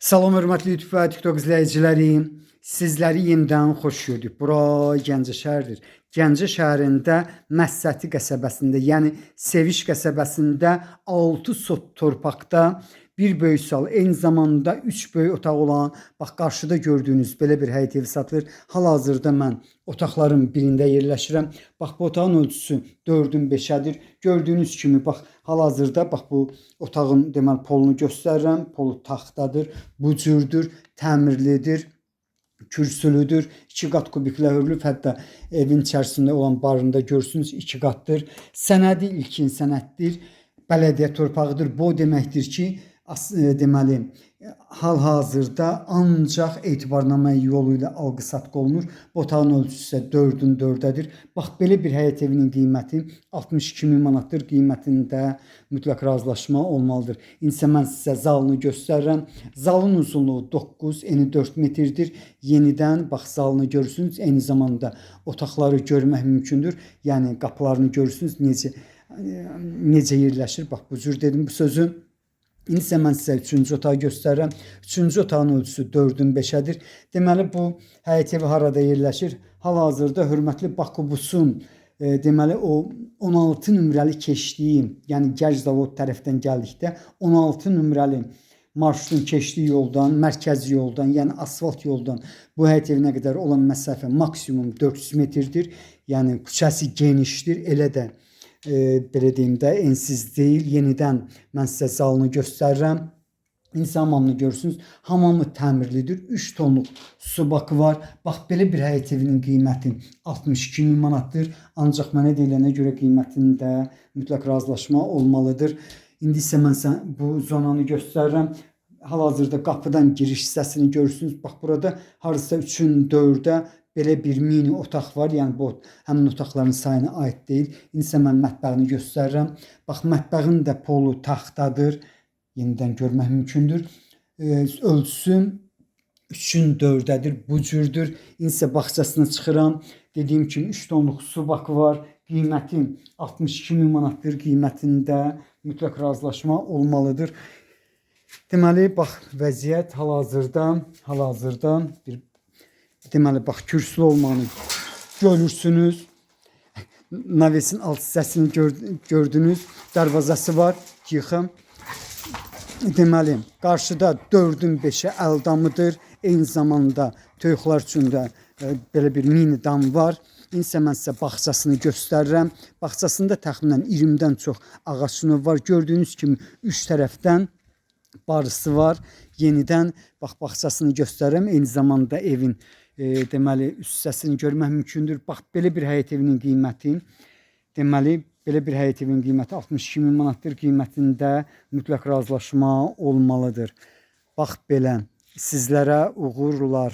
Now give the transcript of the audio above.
Salam hörmətli YouTube və TikTok izləyiciləri. Sizləri yenidən xoş gördük. Bura Gəncə şəhəridir. Gəncə şəhərində Məsəti qəsəbəsində, yəni Seviş qəsəbəsində 6 sot torpaqda bir böyük sal, eyni zamanda 3 böyük otaq olan, bax qarşıda gördüyünüz belə bir həyət evi satılır. Hal-hazırda mən otaqların birində yerləşirəm. Bax bu otağın ölçüsü 4-ün 5-ədir. Gördüyünüz kimi bax hal-hazırda bax bu otağın deməli polunu göstərirəm. Polu taxtadır, bu cürdür, təmirlidir, kürsülüdür, 2 qat kubiklə hörülüb, hətta evin içərisində olan barında görürsünüz 2 qatdır. Sənədi ilkin sənəddir, bələdiyyə torpağıdır. Bu deməkdir ki, deməli hal-hazırda ancaq etibarnamə yolu ilə alqı-satqı olunur. Bu otağın ölçüsü isə 4-ün 4-ədir. Bax belə bir həyət evinin qiyməti 62.000 manatdır. Qiymətində mütləq razılaşma olmalıdır. İndi mən sizə zalını göstərirəm. Zalın uzunluğu 9, eni 4 metrdir. Yenidən bax zalını görürsünüz. Eyni zamanda otaqları görmək mümkündür. Yəni qapılarını görürsünüz necə yerləşir. Bax bu cür dedim bu sözü. İndi isə mən sizə 3-cü otağı göstərirəm. 3-cü otağın ölçüsü 4-ün 5-ədir. Deməli bu həyət evi harada yerləşir? Hal-hazırda hörmətli Bakubusun deməli o 16 nömrəli keçdiyi, yəni Gərc zavod tərəfdən gəldikdə 16 nömrəli marşrutun keçdiyi yoldan, mərkəzi yoldan, yəni asfalt yoldan bu həyət evinə qədər olan məsafə maksimum 400 metrdir. Yəni küçəsi genişdir, elə də belə deyim də ensiz deyil. Yenidən mən sizə zalını göstərirəm. İndi hamamını görürsünüz. Hamamı təmirlidir. 3 tonluq su bakı var. Bax belə bir həyət evinin qiyməti 62.000 manatdır. Ancaq mənə deyilənə görə qiymətində mütləq razılaşma olmalıdır. İndi isə mən sizə bu zonanı göstərirəm. Hal-hazırda qapıdan giriş hissəsini görürsünüz. Bax burada harasa 3-ün 4-ə belə bir mini otaq var. Yəni bu həmin otaqların sayına aid deyil. İndi isə mən mətbəxini göstərirəm. Bax mətbəxin də polu taxtadır. Yenidən görmək mümkündür. Ölçüsü 3-ün 4-ədir. Bu cürdür. İndi isə bağçasına çıxıram. Dediyim kimi 3 tonluq su bakı var. Qiyməti 62.000 manatdır. Qiymətində mütləq razılaşma olmalıdır. Deməli bax vəziyyət hal-hazırda bir deməli bax kürsülü olmağını görürsünüz. Navesin alt hissəsini gördünüz. Darvazası var. Yıxım. Deməli qarşıda 4-ün 5-ə əldamıdır. Eyni zamanda toyuqlar üçün də belə bir mini dam var. İndi isə mən sizə bağçasını göstərirəm. Bağçasında təxminən 20-dən çox ağac növü var. Gördüyünüz kimi 3 tərəfdən barısı var. Yenidən bax bağçasını göstərirəm. Eyni zamanda evin deməli üst hissəsini görmək mümkündür. Bax belə bir həyət evinin qiyməti deməli belə bir həyət evinin qiyməti 62.000 manatdır. Qiymətində mütləq razılaşma olmalıdır. Bax belə sizlərə uğurlar.